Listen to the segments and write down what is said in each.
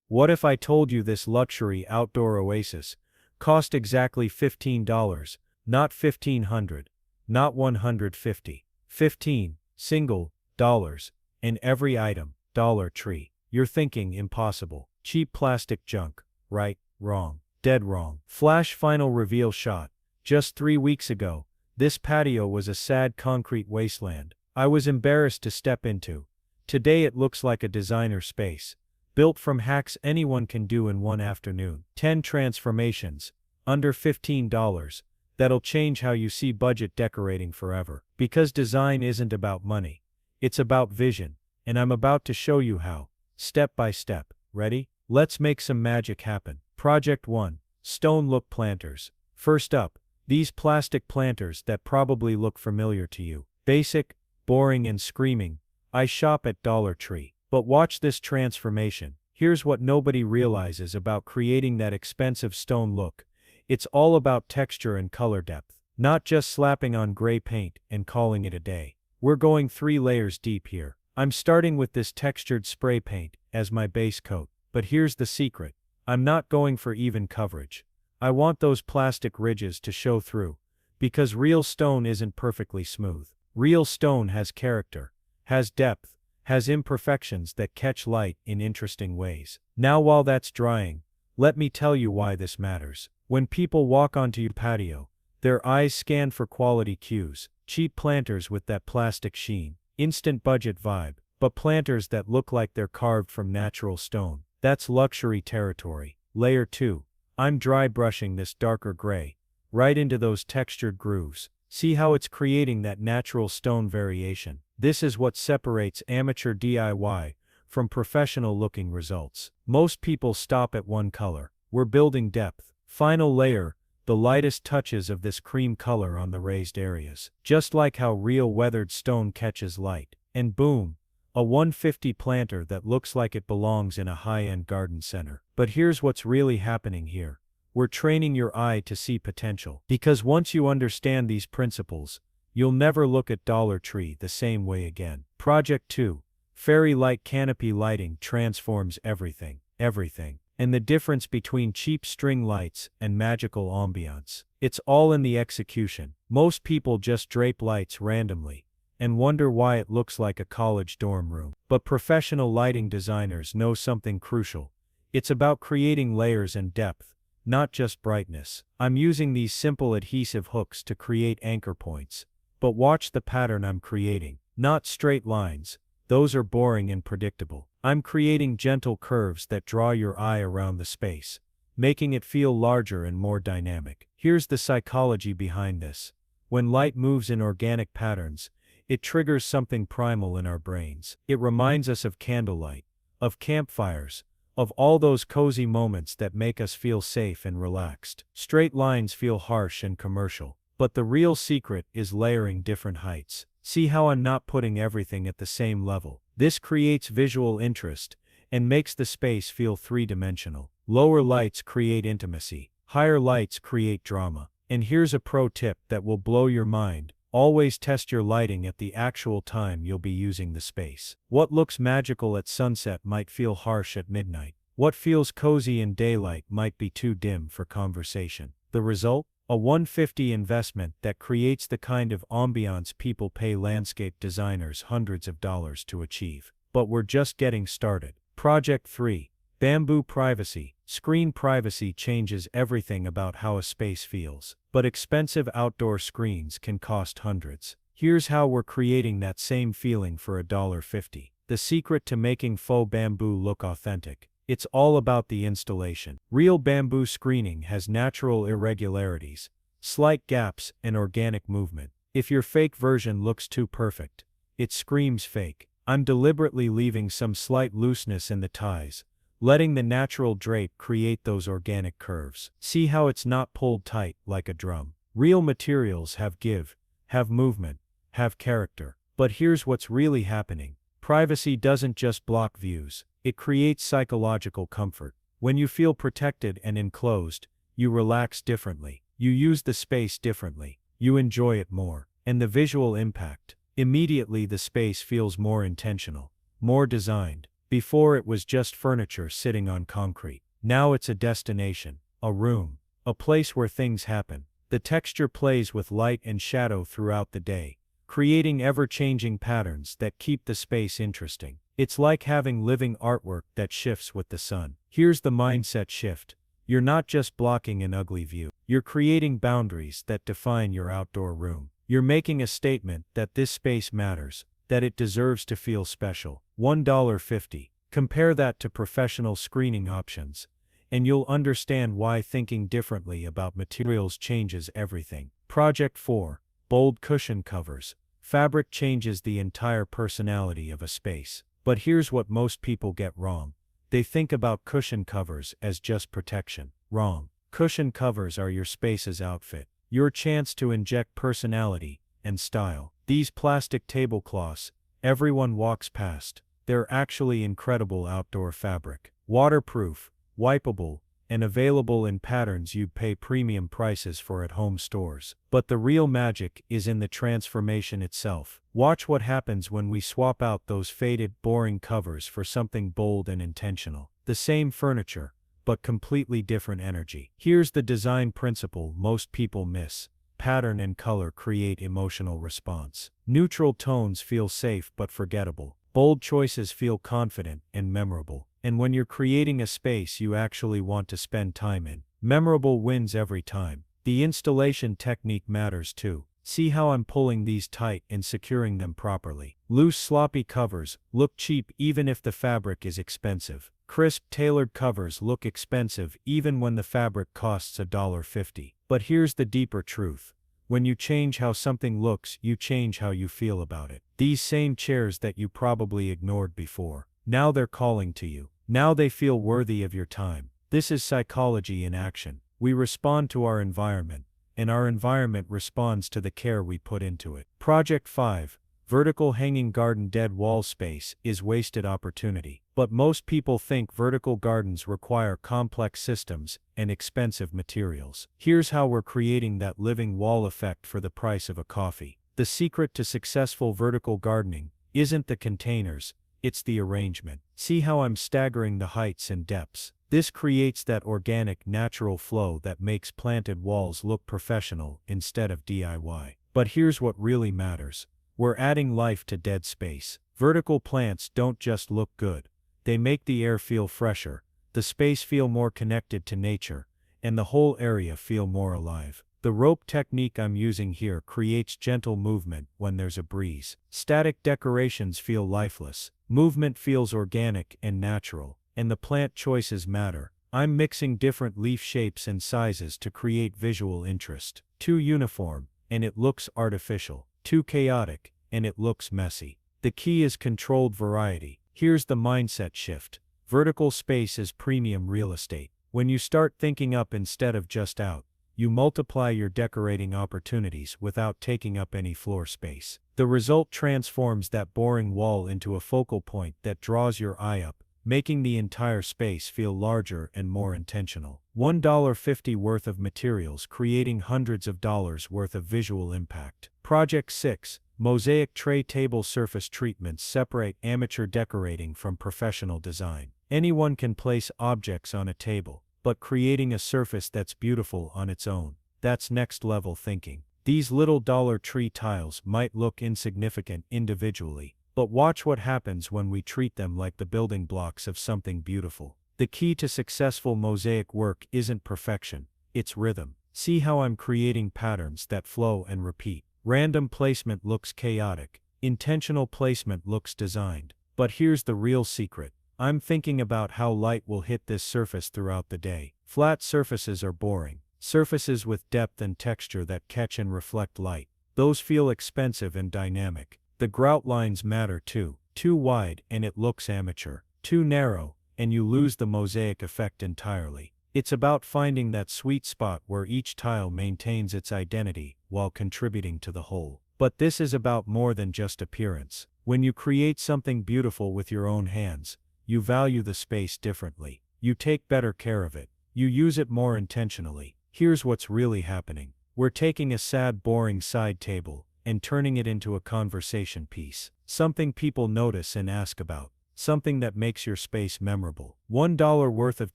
What if I told you this luxury outdoor oasis cost exactly $15, not 1,500, not 150, 15 single dollars, in every item, Dollar Tree. You're thinking impossible. Cheap plastic junk, right? Wrong. Dead wrong. Flash final reveal shot. Just 3 weeks ago, this patio was a sad concrete wasteland I was embarrassed to step into. Today it looks like a designer space, built from hacks anyone can do in one afternoon. 10 transformations, under $15, that'll change how you see budget decorating forever. Because design isn't about money, it's about vision, and I'm about to show you how, step by step. Ready? Let's make some magic happen. Project 1. Stone look planters. First up, these plastic planters that probably look familiar to you. Basic, boring and screaming, I shop at Dollar Tree. But watch this transformation. Here's what nobody realizes about creating that expensive stone look. It's all about texture and color depth, not just slapping on gray paint and calling it a day. We're going 3 layers deep here. I'm starting with this textured spray paint as my base coat. But here's the secret. I'm not going for even coverage. I want those plastic ridges to show through, because real stone isn't perfectly smooth. Real stone has character, has depth, has imperfections that catch light in interesting ways. Now while that's drying, let me tell you why this matters. When people walk onto your patio, their eyes scan for quality cues, cheap planters with that plastic sheen, instant budget vibe, but planters that look like they're carved from natural stone. That's luxury territory. Layer 2. I'm dry brushing this darker gray, right into those textured grooves. See how it's creating that natural stone variation. This is what separates amateur DIY from professional looking results. Most people stop at one color. We're building depth. Final layer, the lightest touches of this cream color on the raised areas. Just like how real weathered stone catches light. And boom, a 150 planter that looks like it belongs in a high-end garden center. But here's what's really happening here. We're training your eye to see potential. Because once you understand these principles, you'll never look at Dollar Tree the same way again. Project 2. Fairy light canopy lighting transforms everything. Everything. And the difference between cheap string lights and magical ambiance. It's all in the execution. Most people just drape lights randomly and wonder why it looks like a college dorm room. But professional lighting designers know something crucial. It's about creating layers and depth, not just brightness. I'm using these simple adhesive hooks to create anchor points. But watch the pattern I'm creating. Not straight lines. Those are boring and predictable. I'm creating gentle curves that draw your eye around the space, making it feel larger and more dynamic. Here's the psychology behind this. When light moves in organic patterns, it triggers something primal in our brains. It reminds us of candlelight, of campfires, of all those cozy moments that make us feel safe and relaxed. Straight lines feel harsh and commercial, but the real secret is layering different heights. See how I'm not putting everything at the same level. This creates visual interest and makes the space feel three-dimensional. Lower lights create intimacy. Higher lights create drama. And here's a pro tip that will blow your mind. Always test your lighting at the actual time you'll be using the space. What looks magical at sunset might feel harsh at midnight. What feels cozy in daylight might be too dim for conversation. The result? A 150 investment that creates the kind of ambiance people pay landscape designers hundreds of dollars to achieve. But we're just getting started. Project 3. Bamboo privacy. Screen privacy changes everything about how a space feels. But expensive outdoor screens can cost hundreds. Here's how we're creating that same feeling for $1.50. The secret to making faux bamboo look authentic. It's all about the installation. Real bamboo screening has natural irregularities, slight gaps, and organic movement. If your fake version looks too perfect, it screams fake. I'm deliberately leaving some slight looseness in the ties, letting the natural drape create those organic curves. See how it's not pulled tight like a drum. Real materials have give, have movement, have character. But here's what's really happening. Privacy doesn't just block views. It creates psychological comfort. When you feel protected and enclosed, you relax differently. You use the space differently. You enjoy it more. And the visual impact. Immediately the space feels more intentional, more designed. Before it was just furniture sitting on concrete. Now it's a destination, a room, a place where things happen. The texture plays with light and shadow throughout the day, creating ever-changing patterns that keep the space interesting. It's like having living artwork that shifts with the sun. Here's the mindset shift. You're not just blocking an ugly view. You're creating boundaries that define your outdoor room. You're making a statement that this space matters, that it deserves to feel special. $1.50. Compare that to professional screening options, and you'll understand why thinking differently about materials changes everything. Project 4. Bold cushion covers. Fabric changes the entire personality of a space. But here's what most people get wrong. They think about cushion covers as just protection. Wrong. Cushion covers are your space's outfit, your chance to inject personality and style. These plastic tablecloths, everyone walks past. They're actually incredible outdoor fabric. Waterproof, wipeable, and available in patterns you'd pay premium prices for at home stores. But the real magic is in the transformation itself. Watch what happens when we swap out those faded, boring covers for something bold and intentional. The same furniture, but completely different energy. Here's the design principle most people miss. Pattern and color create emotional response. Neutral tones feel safe but forgettable. Bold choices feel confident and memorable. And when you're creating a space you actually want to spend time in, memorable wins every time. The installation technique matters too. See how I'm pulling these tight and securing them properly. Loose, sloppy covers look cheap even if the fabric is expensive. Crisp, tailored covers look expensive even when the fabric costs $1.50. But here's the deeper truth. When you change how something looks, you change how you feel about it. These same chairs that you probably ignored before, now they're calling to you. Now they feel worthy of your time. This is psychology in action. We respond to our environment, and our environment responds to the care we put into it. Project 5. Vertical hanging garden. Dead wall space is wasted opportunity. But most people think vertical gardens require complex systems and expensive materials. Here's how we're creating that living wall effect for the price of a coffee. The secret to successful vertical gardening isn't the containers, it's the arrangement. See how I'm staggering the heights and depths. This creates that organic, natural flow that makes planted walls look professional instead of DIY. But here's what really matters. We're adding life to dead space. Vertical plants don't just look good. They make the air feel fresher, the space feel more connected to nature, and the whole area feel more alive. The rope technique I'm using here creates gentle movement when there's a breeze. Static decorations feel lifeless. Movement feels organic and natural, and the plant choices matter. I'm mixing different leaf shapes and sizes to create visual interest. Too uniform, and it looks artificial. Too chaotic, and it looks messy. The key is controlled variety. Here's the mindset shift. Vertical space is premium real estate. When you start thinking up instead of just out, you multiply your decorating opportunities without taking up any floor space. The result transforms that boring wall into a focal point that draws your eye up, making the entire space feel larger and more intentional. $1.50 worth of materials creating hundreds of dollars worth of visual impact. Project 6. Mosaic tray table surface treatments separate amateur decorating from professional design. Anyone can place objects on a table, but creating a surface that's beautiful on its own, that's next level thinking. These little Dollar Tree tiles might look insignificant individually, but watch what happens when we treat them like the building blocks of something beautiful. The key to successful mosaic work isn't perfection, it's rhythm. See how I'm creating patterns that flow and repeat. Random placement looks chaotic, intentional placement looks designed. But here's the real secret. I'm thinking about how light will hit this surface throughout the day. Flat surfaces are boring. Surfaces with depth and texture that catch and reflect light, those feel expensive and dynamic. The grout lines matter too. Too wide and it looks amateur. Too narrow, and you lose the mosaic effect entirely. It's about finding that sweet spot where each tile maintains its identity while contributing to the whole. But this is about more than just appearance. When you create something beautiful with your own hands, you value the space differently. You take better care of it. You use it more intentionally. Here's what's really happening. We're taking a sad, boring side table and turning it into a conversation piece. Something people notice and ask about. something that makes your space memorable. $1 worth of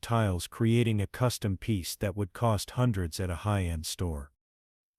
tiles creating a custom piece that would cost hundreds at a high-end store.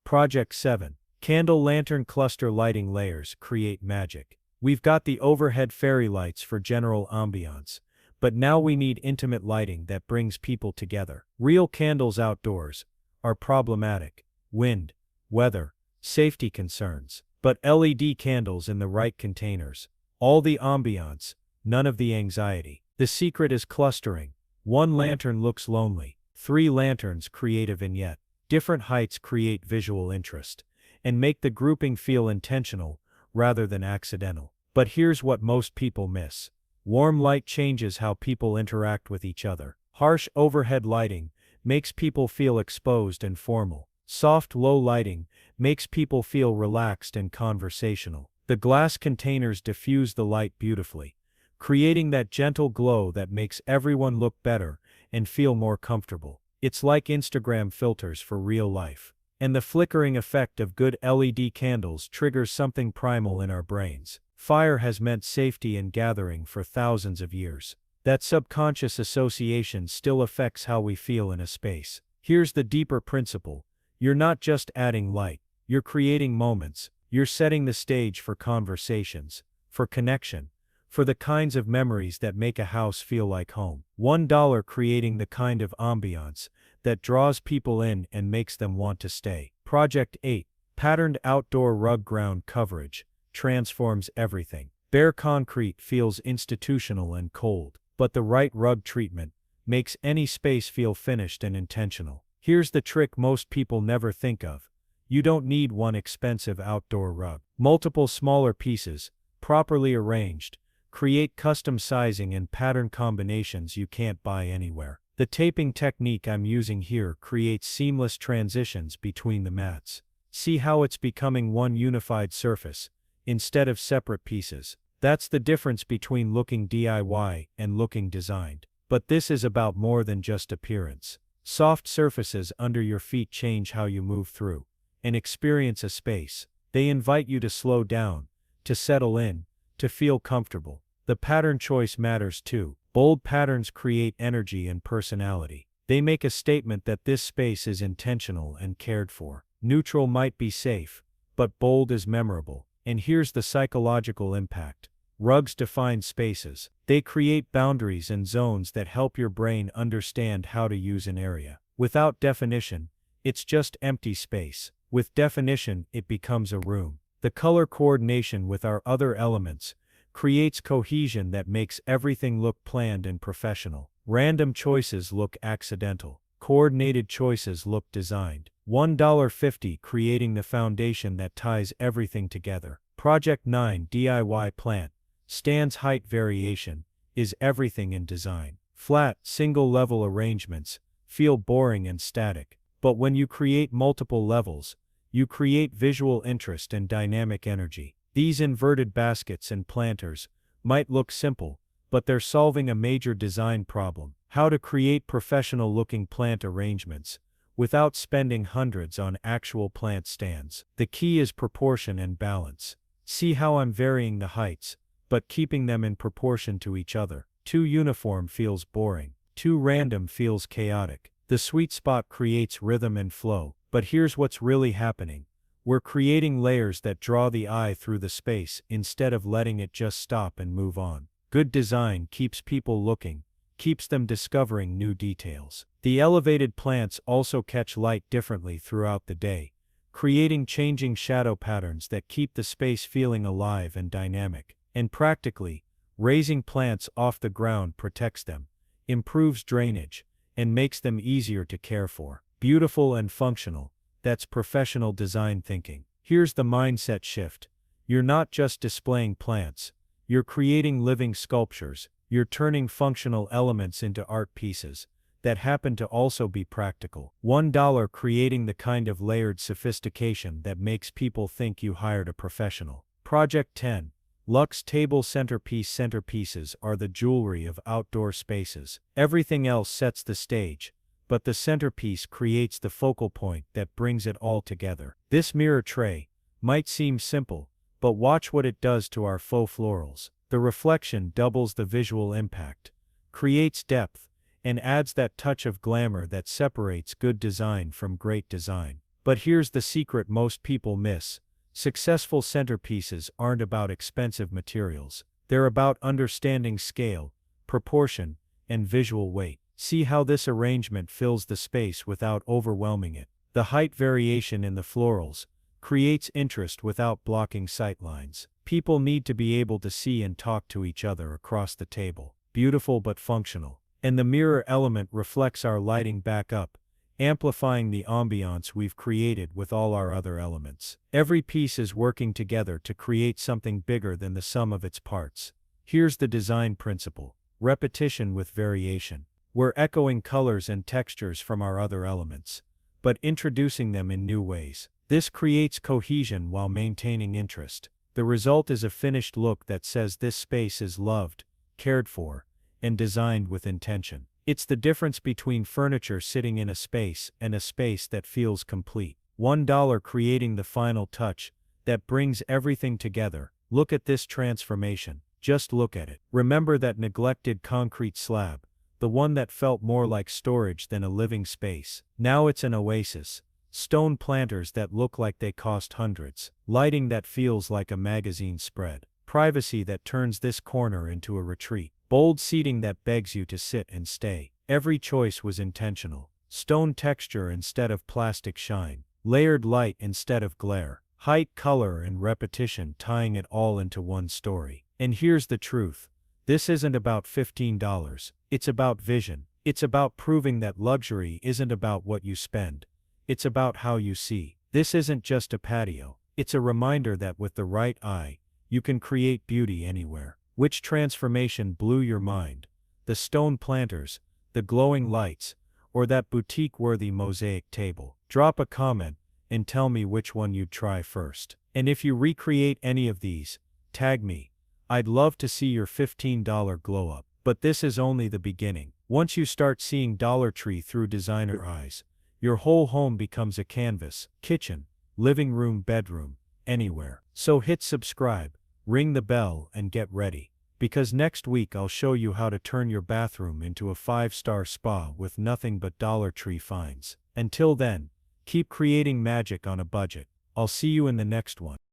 Project 7. Candle lantern cluster lighting layers create magic. We've got the overhead fairy lights for general ambiance, but now we need intimate lighting that brings people together. Real candles outdoors are problematic. Wind, weather, safety concerns. But LED candles in the right containers. All the ambiance, none of the anxiety. The secret is clustering. One lantern looks lonely. 3 lanterns create a vignette. Different heights create visual interest and make the grouping feel intentional rather than accidental. But here's what most people miss. Warm light changes how people interact with each other. Harsh overhead lighting makes people feel exposed and formal. Soft low lighting makes people feel relaxed and conversational. The glass containers diffuse the light beautifully, creating that gentle glow that makes everyone look better and feel more comfortable. It's like Instagram filters for real life. And the flickering effect of good LED candles triggers something primal in our brains. Fire has meant safety and gathering for thousands of years. That subconscious association still affects how we feel in a space. Here's the deeper principle. You're not just adding light, you're creating moments, you're setting the stage for conversations, for connection, for the kinds of memories that make a house feel like home. $1 creating the kind of ambiance that draws people in and makes them want to stay. Project 8. Patterned outdoor rug ground coverage transforms everything. Bare concrete feels institutional and cold, but the right rug treatment makes any space feel finished and intentional. Here's the trick most people never think of. You don't need one expensive outdoor rug. Multiple smaller pieces, properly arranged, create custom sizing and pattern combinations you can't buy anywhere. The taping technique I'm using here creates seamless transitions between the mats. See how it's becoming one unified surface, instead of separate pieces. That's the difference between looking DIY and looking designed. But this is about more than just appearance. Soft surfaces under your feet change how you move through and experience a space. They invite you to slow down, to settle in, to feel comfortable. The pattern choice matters too. Bold patterns create energy and personality. They make a statement that this space is intentional and cared for. Neutral might be safe, but bold is memorable. And here's the psychological impact. Rugs define spaces. They create boundaries and zones that help your brain understand how to use an area. Without definition, it's just empty space. With definition, it becomes a room. The color coordination with our other elements creates cohesion that makes everything look planned and professional. Random choices look accidental. Coordinated choices look designed. $1.50 creating the foundation that ties everything together. Project 9 DIY plant. Stands height variation is everything in design. Flat, single-level arrangements feel boring and static. But when you create multiple levels, you create visual interest and dynamic energy. These inverted baskets and planters might look simple, but they're solving a major design problem. How to create professional-looking plant arrangements without spending hundreds on actual plant stands. The key is proportion and balance. See how I'm varying the heights, but keeping them in proportion to each other. Too uniform feels boring. Too random feels chaotic. The sweet spot creates rhythm and flow. But here's what's really happening. We're creating layers that draw the eye through the space instead of letting it just stop and move on. Good design keeps people looking, keeps them discovering new details. The elevated plants also catch light differently throughout the day, creating changing shadow patterns that keep the space feeling alive and dynamic. And practically, raising plants off the ground protects them, improves drainage, and makes them easier to care for. Beautiful and functional. That's professional design thinking. Here's the mindset shift. You're not just displaying plants. You're creating living sculptures. You're turning functional elements into art pieces that happen to also be practical. $1 creating the kind of layered sophistication that makes people think you hired a professional. Project 10. Luxe table centerpieces are the jewelry of outdoor spaces. Everything else sets the stage, but the centerpiece creates the focal point that brings it all together. This mirror tray might seem simple, but watch what it does to our faux florals. The reflection doubles the visual impact, creates depth, and adds that touch of glamour that separates good design from great design. But here's the secret most people miss. Successful centerpieces aren't about expensive materials. They're about understanding scale, proportion, and visual weight. See how this arrangement fills the space without overwhelming it. The height variation in the florals creates interest without blocking sightlines. People need to be able to see and talk to each other across the table. Beautiful but functional. And the mirror element reflects our lighting back up, amplifying the ambiance we've created with all our other elements. Every piece is working together to create something bigger than the sum of its parts. Here's the design principle: repetition with variation. We're echoing colors and textures from our other elements, but introducing them in new ways. This creates cohesion while maintaining interest. The result is a finished look that says this space is loved, cared for, and designed with intention. It's the difference between furniture sitting in a space and a space that feels complete. $1 creating the final touch that brings everything together. Look at this transformation. Just look at it. Remember that neglected concrete slab, the one that felt more like storage than a living space. Now it's an oasis. Stone planters that look like they cost hundreds. Lighting that feels like a magazine spread. Privacy that turns this corner into a retreat. Bold seating that begs you to sit and stay. Every choice was intentional. Stone texture instead of plastic shine. Layered light instead of glare. Height, color, and repetition tying it all into one story. And here's the truth. This isn't about $15. It's about vision. It's about proving that luxury isn't about what you spend. It's about how you see. This isn't just a patio. It's a reminder that with the right eye, you can create beauty anywhere. Which transformation blew your mind? The stone planters, the glowing lights, or that boutique-worthy mosaic table? Drop a comment and tell me which one you'd try first. And if you recreate any of these, tag me. I'd love to see your $15 glow up. But this is only the beginning. Once you start seeing Dollar Tree through designer eyes, your whole home becomes a canvas. Kitchen, living room, bedroom, anywhere. So hit subscribe, ring the bell, and get ready. Because next week I'll show you how to turn your bathroom into a 5-star spa with nothing but Dollar Tree finds. Until then, keep creating magic on a budget. I'll see you in the next one.